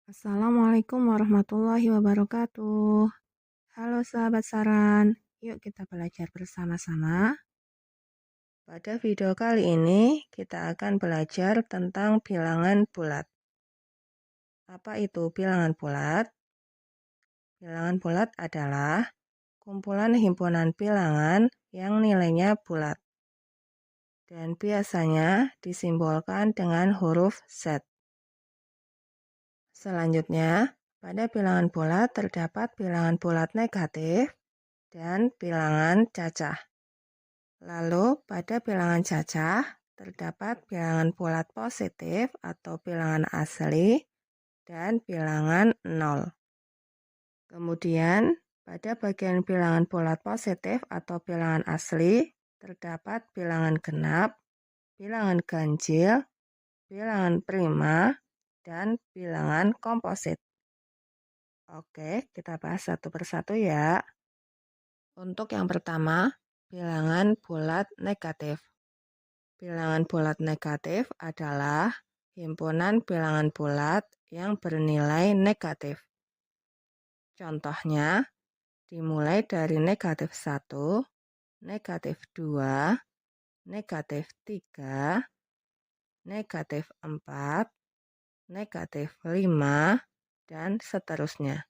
Assalamualaikum warahmatullahi wabarakatuh. Halo sahabat saran, yuk kita belajar bersama-sama. Pada video kali ini kita akan belajar tentang bilangan bulat. Apa itu bilangan bulat? Bilangan bulat adalah kumpulan himpunan bilangan yang nilainya bulat dan biasanya disimbolkan dengan huruf Z. Selanjutnya, pada bilangan bulat terdapat bilangan bulat negatif dan bilangan cacah. Lalu, pada bilangan cacah terdapat bilangan bulat positif atau bilangan asli dan bilangan 0. Kemudian, pada bagian bilangan bulat positif atau bilangan asli terdapat bilangan genap, bilangan ganjil, bilangan prima, dan bilangan komposit. Oke, kita bahas satu persatu ya. Untuk yang pertama, bilangan bulat negatif. Bilangan bulat negatif adalah himpunan bilangan bulat yang bernilai negatif. Contohnya, dimulai dari negatif 1, negatif 2, negatif 3, negatif 4, negatif 5, dan seterusnya.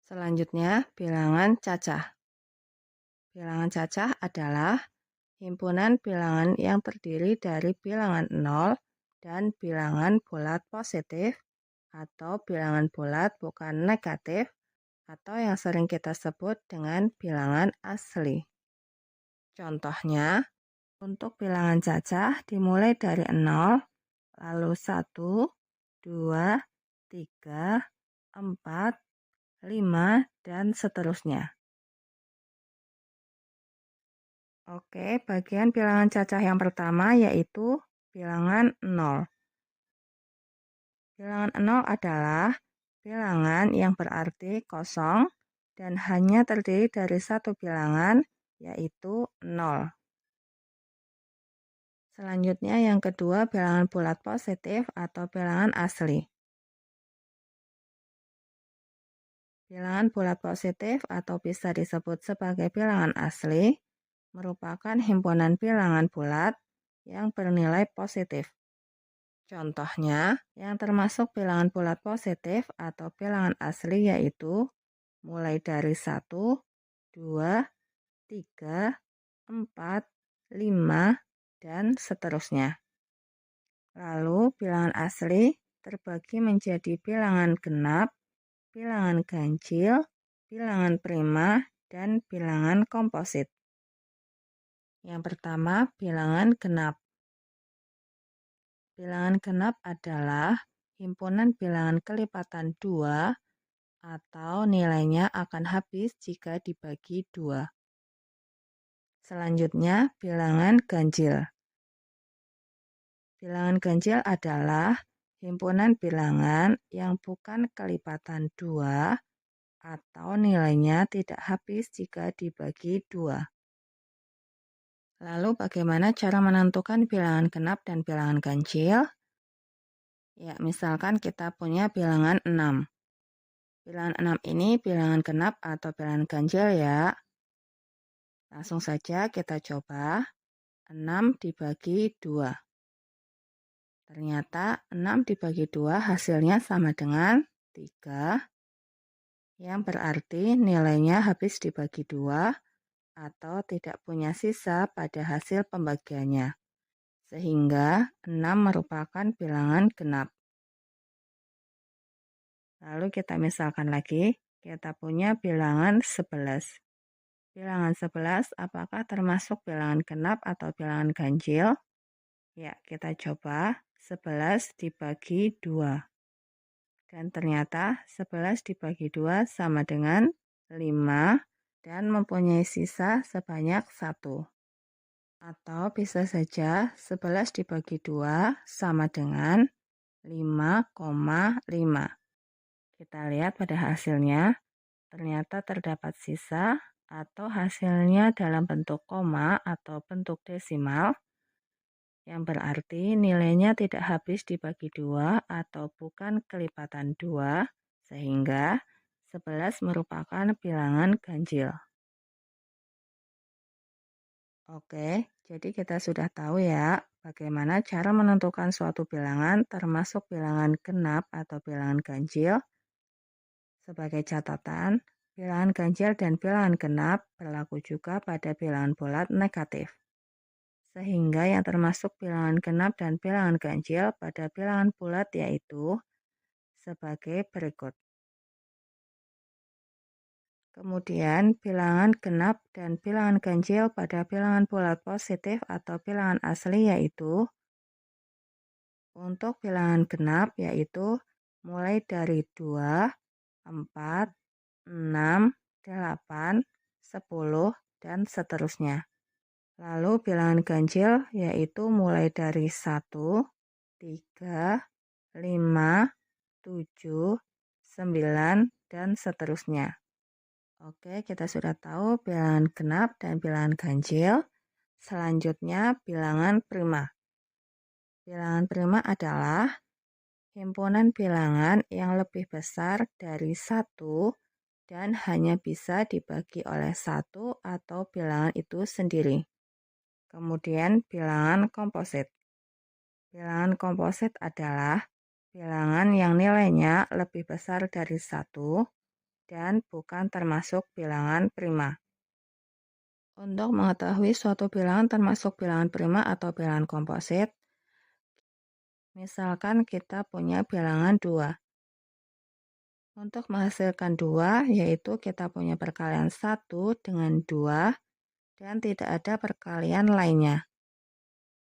Selanjutnya, bilangan cacah. Bilangan cacah adalah himpunan bilangan yang terdiri dari bilangan 0 dan bilangan bulat positif atau bilangan bulat bukan negatif atau yang sering kita sebut dengan bilangan asli. Contohnya, untuk bilangan cacah dimulai dari 0, lalu 1, 2, 3, 4, 5, dan seterusnya. Oke, bagian bilangan cacah yang pertama yaitu bilangan 0. Bilangan 0 adalah bilangan yang berarti kosong dan hanya terdiri dari satu bilangan yaitu 0. Selanjutnya yang kedua bilangan bulat positif atau bilangan asli. Bilangan bulat positif atau bisa disebut sebagai bilangan asli merupakan himpunan bilangan bulat yang bernilai positif. Contohnya, yang termasuk bilangan bulat positif atau bilangan asli yaitu mulai dari 1, 2, 3, 4, 5, dan seterusnya. Lalu, bilangan asli terbagi menjadi bilangan genap, bilangan ganjil, bilangan prima, dan bilangan komposit. Yang pertama, bilangan genap. Bilangan genap adalah himpunan bilangan kelipatan 2 atau nilainya akan habis jika dibagi 2. Selanjutnya, bilangan ganjil. Bilangan ganjil adalah himpunan bilangan yang bukan kelipatan 2 atau nilainya tidak habis jika dibagi 2. Lalu bagaimana cara menentukan bilangan genap dan bilangan ganjil? Ya, misalkan kita punya bilangan 6. Bilangan 6 ini bilangan genap atau bilangan ganjil ya. Langsung saja kita coba 6 dibagi 2. Ternyata 6 dibagi 2 hasilnya sama dengan 3, yang berarti nilainya habis dibagi 2 atau tidak punya sisa pada hasil pembagiannya. Sehingga 6 merupakan bilangan genap. Lalu kita misalkan lagi, kita punya bilangan 11. Bilangan 11 apakah termasuk bilangan genap atau bilangan ganjil? Ya, kita coba 11 dibagi 2. Dan ternyata 11 dibagi 2 sama dengan 5 dan mempunyai sisa sebanyak 1. Atau bisa saja 11 dibagi 2 sama dengan 5,5. Kita lihat pada hasilnya, ternyata terdapat sisa atau hasilnya dalam bentuk koma atau bentuk desimal yang berarti nilainya tidak habis dibagi 2 atau bukan kelipatan 2, sehingga 11 merupakan bilangan ganjil. Oke, jadi kita sudah tahu ya bagaimana cara menentukan suatu bilangan termasuk bilangan genap atau bilangan ganjil. Sebagai catatan, bilangan ganjil dan bilangan genap berlaku juga pada bilangan bulat negatif. Sehingga yang termasuk bilangan genap dan bilangan ganjil pada bilangan bulat yaitu sebagai berikut. Kemudian bilangan genap dan bilangan ganjil pada bilangan bulat positif atau bilangan asli yaitu untuk bilangan genap yaitu mulai dari 2, 4, 6, 8, 10, dan seterusnya. Lalu bilangan ganjil yaitu mulai dari 1, 3, 5, 7, 9, dan seterusnya. Oke, kita sudah tahu bilangan genap dan bilangan ganjil. Selanjutnya bilangan prima. Bilangan prima adalah himpunan bilangan yang lebih besar dari 1 dan hanya bisa dibagi oleh 1 atau bilangan itu sendiri. Kemudian bilangan komposit. Bilangan komposit adalah bilangan yang nilainya lebih besar dari 1 dan bukan termasuk bilangan prima. Untuk mengetahui suatu bilangan termasuk bilangan prima atau bilangan komposit, misalkan kita punya bilangan 2. Untuk menghasilkan 2, yaitu kita punya perkalian 1 dengan 2 dan tidak ada perkalian lainnya.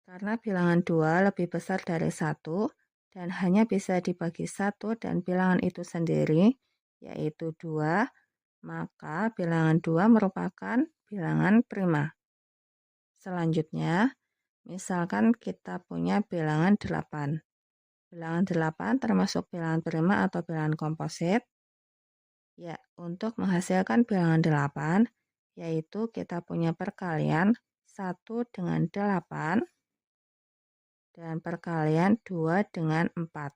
Karena bilangan 2 lebih besar dari 1 dan hanya bisa dibagi 1 dan bilangan itu sendiri, yaitu 2, maka bilangan 2 merupakan bilangan prima. Selanjutnya, misalkan kita punya bilangan 8. Bilangan 8 termasuk bilangan prima atau bilangan komposit. Ya, untuk menghasilkan bilangan 8, yaitu kita punya perkalian 1 dengan 8 dan perkalian 2 dengan 4.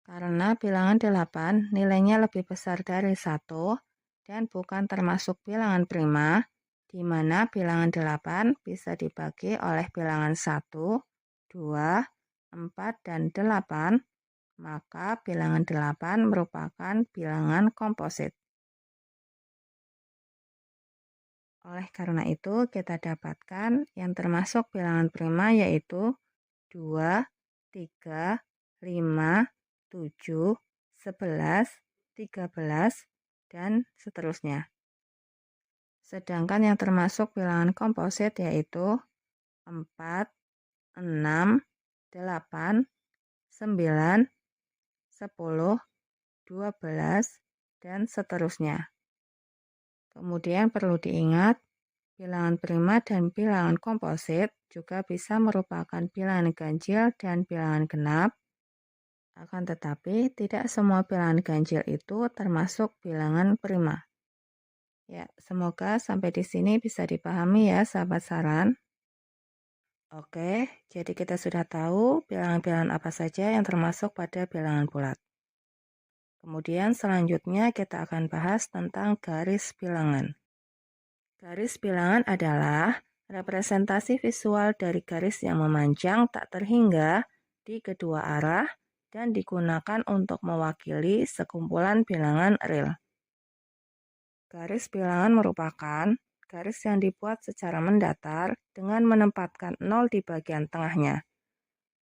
Karena bilangan 8 nilainya lebih besar dari 1 dan bukan termasuk bilangan prima, di mana bilangan 8 bisa dibagi oleh bilangan 1, 2, 4, dan 8, maka bilangan 8 merupakan bilangan komposit. Oleh karena itu, kita dapatkan yang termasuk bilangan prima yaitu 2, 3, 5, 7, 11, 13, dan seterusnya. Sedangkan yang termasuk bilangan komposit yaitu 4, 6, 8, 9, 10, 12, dan seterusnya. Kemudian perlu diingat, bilangan prima dan bilangan komposit juga bisa merupakan bilangan ganjil dan bilangan genap. Akan tetapi, tidak semua bilangan ganjil itu termasuk bilangan prima. Ya, semoga sampai di sini bisa dipahami ya, sahabat saran. Oke, jadi kita sudah tahu bilangan-bilangan apa saja yang termasuk pada bilangan bulat. Kemudian selanjutnya kita akan bahas tentang garis bilangan. Garis bilangan adalah representasi visual dari garis yang memanjang tak terhingga di kedua arah dan digunakan untuk mewakili sekumpulan bilangan real. Garis bilangan merupakan garis yang dibuat secara mendatar dengan menempatkan 0 di bagian tengahnya.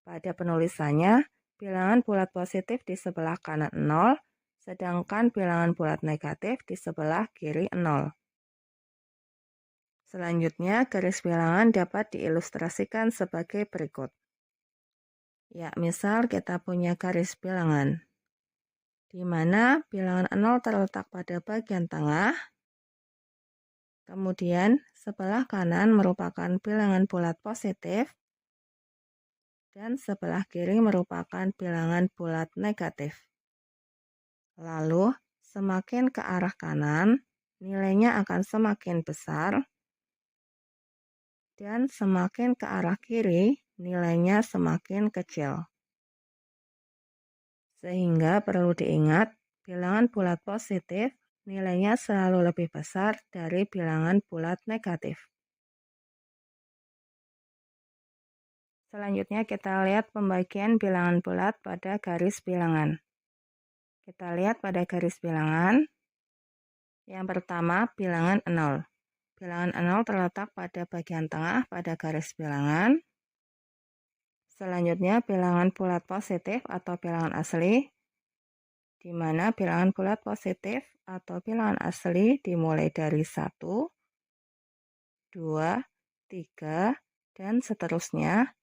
Pada penulisannya, bilangan bulat positif di sebelah kanan 0, sedangkan bilangan bulat negatif di sebelah kiri 0. Selanjutnya, garis bilangan dapat diilustrasikan sebagai berikut. Ya, misal kita punya garis bilangan, di mana bilangan 0 terletak pada bagian tengah, kemudian sebelah kanan merupakan bilangan bulat positif, dan sebelah kiri merupakan bilangan bulat negatif. Lalu, semakin ke arah kanan, nilainya akan semakin besar, dan semakin ke arah kiri, nilainya semakin kecil. Sehingga perlu diingat, bilangan bulat positif nilainya selalu lebih besar dari bilangan bulat negatif. Selanjutnya kita lihat pembagian bilangan bulat pada garis bilangan. Kita lihat pada garis bilangan. Yang pertama, bilangan 0. Bilangan 0 terletak pada bagian tengah pada garis bilangan. Selanjutnya, bilangan bulat positif atau bilangan asli, di mana bilangan bulat positif atau bilangan asli dimulai dari 1, 2, 3, dan seterusnya.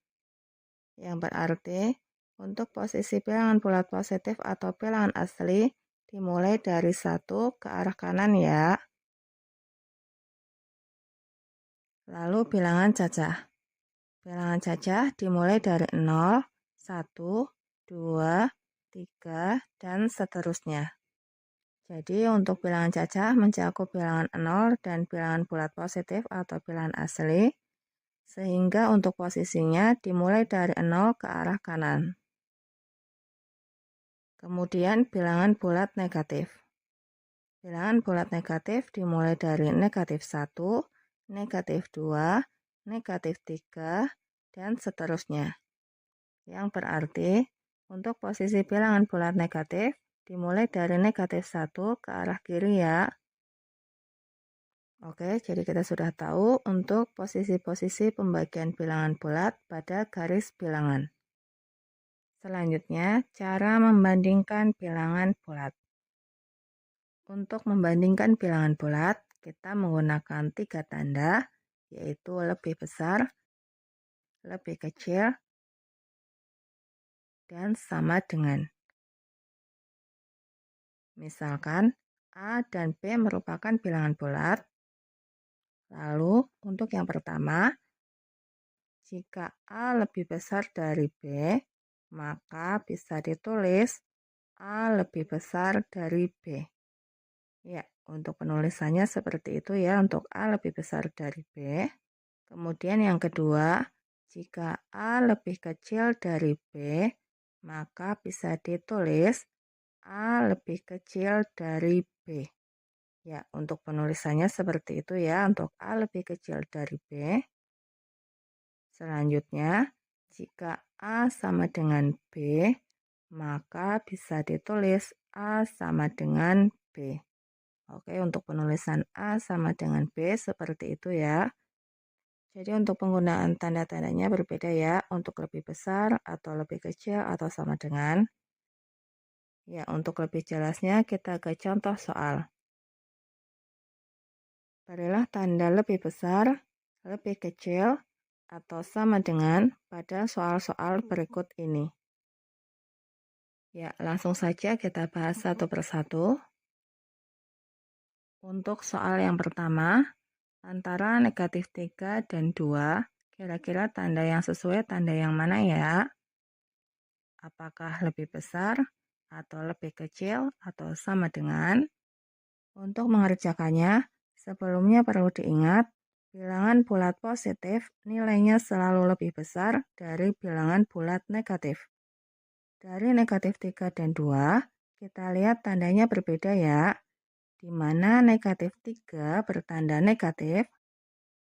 Yang berarti untuk posisi bilangan bulat positif atau bilangan asli dimulai dari 1 ke arah kanan ya. Lalu bilangan cacah. Bilangan cacah dimulai dari 0, 1, 2, 3, dan seterusnya. Jadi untuk bilangan cacah mencakup bilangan 0 dan bilangan bulat positif atau bilangan asli, sehingga untuk posisinya dimulai dari 0 ke arah kanan. Kemudian bilangan bulat negatif. Bilangan bulat negatif dimulai dari negatif 1, negatif 2, negatif 3, dan seterusnya. Yang berarti untuk posisi bilangan bulat negatif dimulai dari negatif 1 ke arah kiri ya. Oke, jadi kita sudah tahu untuk posisi-posisi pembagian bilangan bulat pada garis bilangan. Selanjutnya, cara membandingkan bilangan bulat. Untuk membandingkan bilangan bulat, kita menggunakan 3 tanda, yaitu lebih besar, lebih kecil, dan sama dengan. Misalkan, A dan B merupakan bilangan bulat. Lalu, untuk yang pertama, jika A lebih besar dari B, maka bisa ditulis A lebih besar dari B. Ya, untuk penulisannya seperti itu ya, untuk A lebih besar dari B. Kemudian yang kedua, jika A lebih kecil dari B, maka bisa ditulis A lebih kecil dari B. Ya, untuk penulisannya seperti itu ya, untuk A lebih kecil dari B. Selanjutnya, jika A sama dengan B, maka bisa ditulis A sama dengan B. Oke, untuk penulisan A sama dengan B seperti itu ya. Jadi untuk penggunaan tanda-tandanya berbeda ya, untuk lebih besar atau lebih kecil atau sama dengan. Ya, untuk lebih jelasnya kita ke contoh soal. Berilah tanda lebih besar, lebih kecil, atau sama dengan pada soal-soal berikut ini. Ya, langsung saja kita bahas satu persatu. Untuk soal yang pertama, antara negatif 3 dan 2, kira-kira tanda yang sesuai tanda yang mana ya? Apakah lebih besar, atau lebih kecil, atau sama dengan? Untuk mengerjakannya, sebelumnya perlu diingat, bilangan bulat positif nilainya selalu lebih besar dari bilangan bulat negatif. Dari negatif 3 dan 2, kita lihat tandanya berbeda ya, di mana negatif 3 bertanda negatif,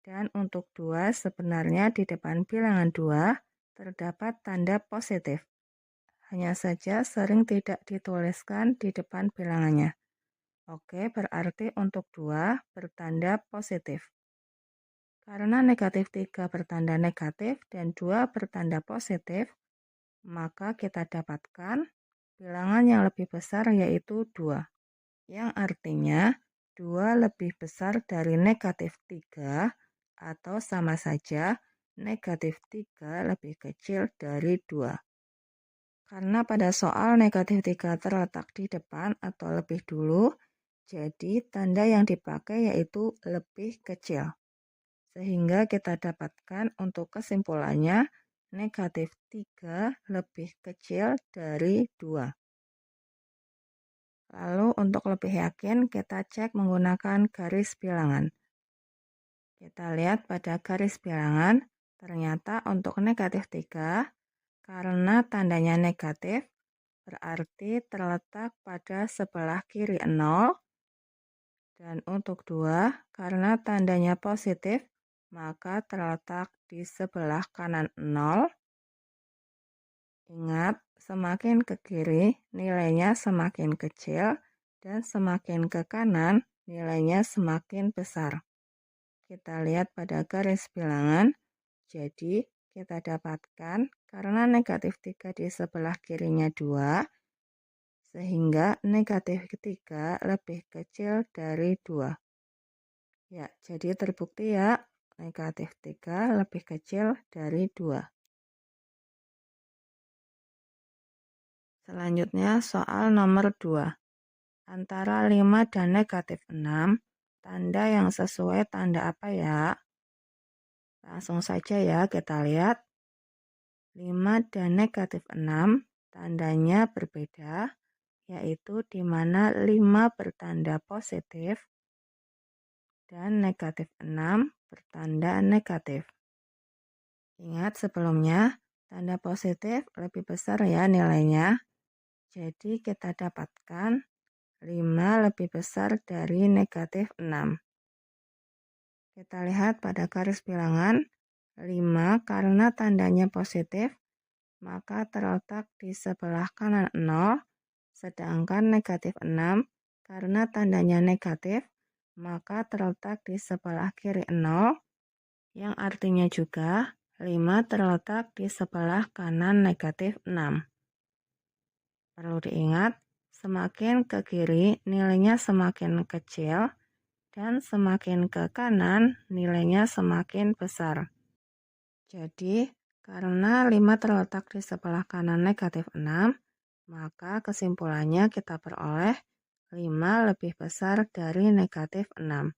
dan untuk 2 sebenarnya di depan bilangan 2 terdapat tanda positif. Hanya saja sering tidak dituliskan di depan bilangannya. Oke, berarti untuk 2 bertanda positif. Karena negatif 3 bertanda negatif dan 2 bertanda positif, maka kita dapatkan bilangan yang lebih besar yaitu 2. Yang artinya 2 lebih besar dari negatif 3 atau sama saja negatif 3 lebih kecil dari 2. Karena pada soal negatif 3 terletak di depan atau lebih dulu, jadi tanda yang dipakai yaitu lebih kecil. Sehingga kita dapatkan untuk kesimpulannya negatif 3 lebih kecil dari 2. Lalu untuk lebih yakin kita cek menggunakan garis bilangan. Kita lihat pada garis bilangan Ternyata untuk negatif 3, karena tandanya negatif, berarti terletak pada sebelah kiri 0. Dan untuk 2, karena tandanya positif, maka terletak di sebelah kanan 0. Ingat, semakin ke kiri, nilainya semakin kecil, dan semakin ke kanan, nilainya semakin besar. Kita lihat pada garis bilangan, jadi kita dapatkan karena negatif 3 di sebelah kirinya 2, sehingga negatif 3 lebih kecil dari 2. Ya, jadi terbukti ya, negatif 3 lebih kecil dari 2. Selanjutnya soal nomor 2. Antara 5 dan negatif 6, tanda yang sesuai tanda apa ya? Langsung saja ya kita lihat. 5 dan negatif 6 tandanya berbeda, yaitu di mana 5 bertanda positif dan negatif 6 bertanda negatif. Ingat sebelumnya, tanda positif lebih besar ya nilainya. Jadi kita dapatkan 5 lebih besar dari negatif 6. Kita lihat pada garis bilangan, 5 karena tandanya positif, maka terletak di sebelah kanan 0, sedangkan negatif 6 karena tandanya negatif, maka terletak di sebelah kiri 0, yang artinya juga 5 terletak di sebelah kanan negatif 6. Perlu diingat, semakin ke kiri nilainya semakin kecil, dan semakin ke kanan nilainya semakin besar. Jadi, karena 5 terletak di sebelah kanan negatif 6, maka kesimpulannya kita peroleh 5 lebih besar dari negatif 6.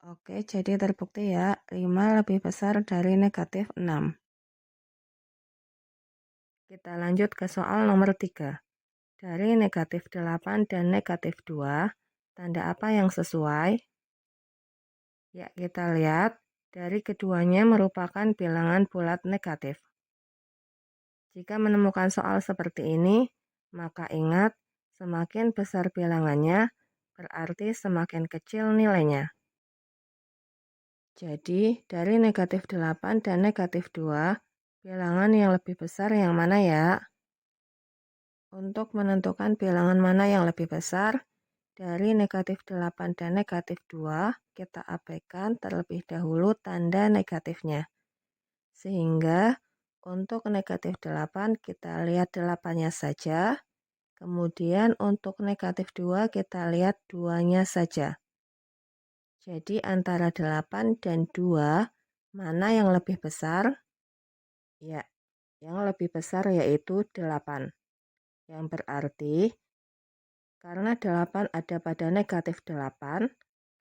Oke, jadi terbukti ya, 5 lebih besar dari negatif 6. Kita lanjut ke soal nomor 3. Dari negatif 8 dan negatif 2, tanda apa yang sesuai? Ya, kita lihat, dari keduanya merupakan bilangan bulat negatif. Jika menemukan soal seperti ini, maka ingat, semakin besar bilangannya, berarti semakin kecil nilainya. Jadi, dari negatif 8 dan negatif 2, bilangan yang lebih besar yang mana ya? Untuk menentukan bilangan mana yang lebih besar, dari negatif 8 dan negatif 2, kita abaikan terlebih dahulu tanda negatifnya. Sehingga untuk negatif 8 kita lihat 8-nya saja, kemudian untuk negatif 2 kita lihat 2-nya saja. Jadi antara 8 dan 2, mana yang lebih besar? Ya, yang lebih besar yaitu 8. Yang berarti, karena 8 ada pada negatif 8,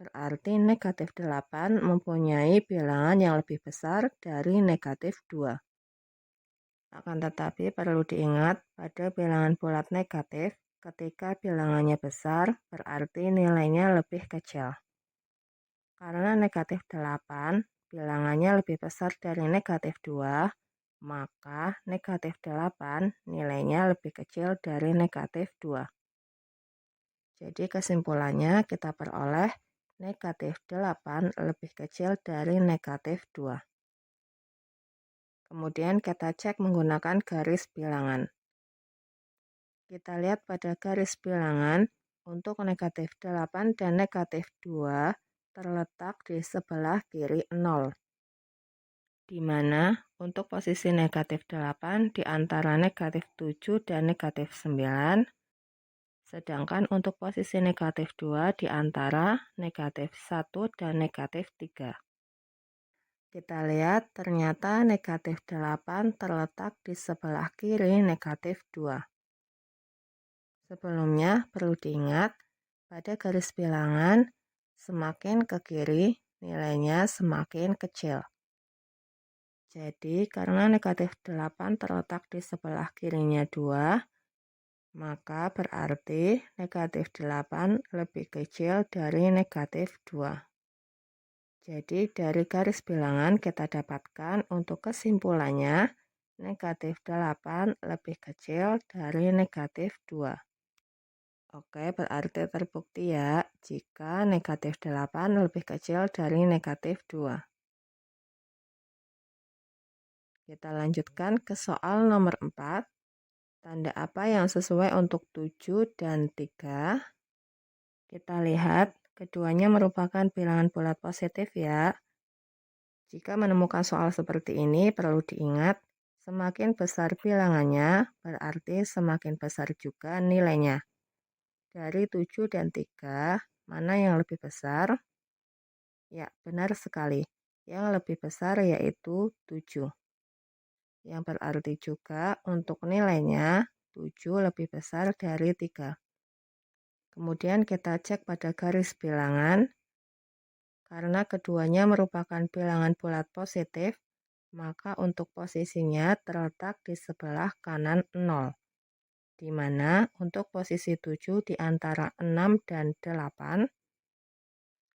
berarti negatif 8 mempunyai bilangan yang lebih besar dari negatif 2. Akan tetapi perlu diingat, pada bilangan bulat negatif, ketika bilangannya besar, berarti nilainya lebih kecil. Karena negatif 8, bilangannya lebih besar dari negatif 2, maka negatif 8 nilainya lebih kecil dari negatif 2. Jadi kesimpulannya kita peroleh negatif 8 lebih kecil dari negatif 2. Kemudian kita cek menggunakan garis bilangan. Kita lihat pada garis bilangan, untuk negatif 8 dan negatif 2 terletak di sebelah kiri 0. Di mana untuk posisi negatif 8 di antara negatif 7 dan negatif 9, sedangkan untuk posisi negatif 2 di antara negatif 1 dan negatif 3. Kita lihat ternyata negatif 8 terletak di sebelah kiri negatif 2. Sebelumnya perlu diingat, pada garis bilangan semakin ke kiri nilainya semakin kecil. Jadi karena negatif 8 terletak di sebelah kirinya 2, maka berarti negatif 8 lebih kecil dari negatif 2. Jadi dari garis bilangan kita dapatkan untuk kesimpulannya negatif 8 lebih kecil dari negatif 2. Oke, berarti terbukti ya jika negatif 8 lebih kecil dari negatif 2. Kita lanjutkan ke soal nomor 4. Tanda apa yang sesuai untuk 7 dan 3? Kita lihat keduanya merupakan bilangan bulat positif ya. Jika menemukan soal seperti ini perlu diingat, semakin besar bilangannya berarti semakin besar juga nilainya. Dari 7 dan 3, mana yang lebih besar? Ya, benar sekali. Yang lebih besar yaitu 7. Yang berarti juga untuk nilainya 7 lebih besar dari 3. Kemudian kita cek pada garis bilangan. Karena keduanya merupakan bilangan bulat positif, maka untuk posisinya terletak di sebelah kanan 0. Di mana untuk posisi 7 di antara 6 dan 8,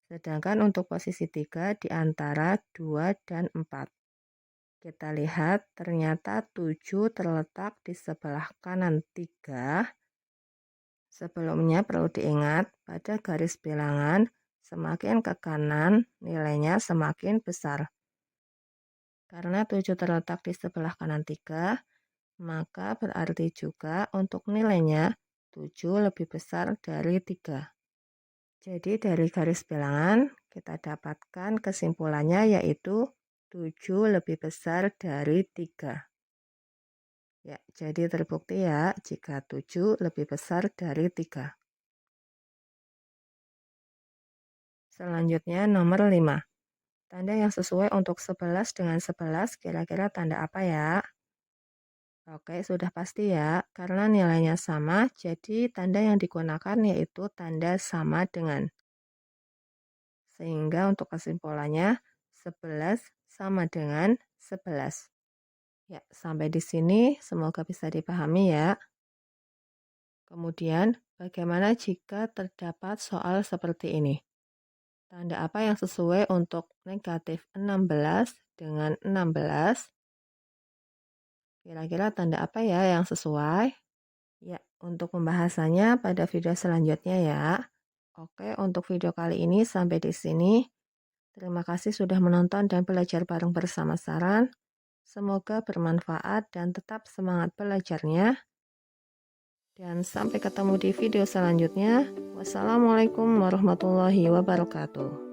sedangkan untuk posisi 3 di antara 2 dan 4. Kita lihat ternyata 7 terletak di sebelah kanan 3. Sebelumnya perlu diingat pada garis bilangan semakin ke kanan nilainya semakin besar. Karena 7 terletak di sebelah kanan 3, maka berarti juga untuk nilainya 7 lebih besar dari 3. Jadi dari garis bilangan kita dapatkan kesimpulannya yaitu 7 lebih besar dari 3. Ya, jadi terbukti ya jika 7 lebih besar dari 3. Selanjutnya nomor 5. Tanda yang sesuai untuk 11 dengan 11 kira-kira tanda apa ya? Oke, sudah pasti ya, karena nilainya sama, jadi tanda yang digunakan yaitu tanda sama dengan. Sehingga untuk kesimpulannya, 11 sama dengan 11. Ya, sampai di sini semoga bisa dipahami ya. Kemudian, bagaimana jika terdapat soal seperti ini? Tanda apa yang sesuai untuk negatif 16 dengan 16? Kira-kira tanda apa ya yang sesuai? Ya, untuk pembahasannya pada video selanjutnya ya. Oke, untuk video kali ini sampai di sini. Terima kasih sudah menonton dan belajar bareng bersama Saran. Semoga bermanfaat dan tetap semangat belajarnya. Dan sampai ketemu di video selanjutnya. Wassalamualaikum warahmatullahi wabarakatuh.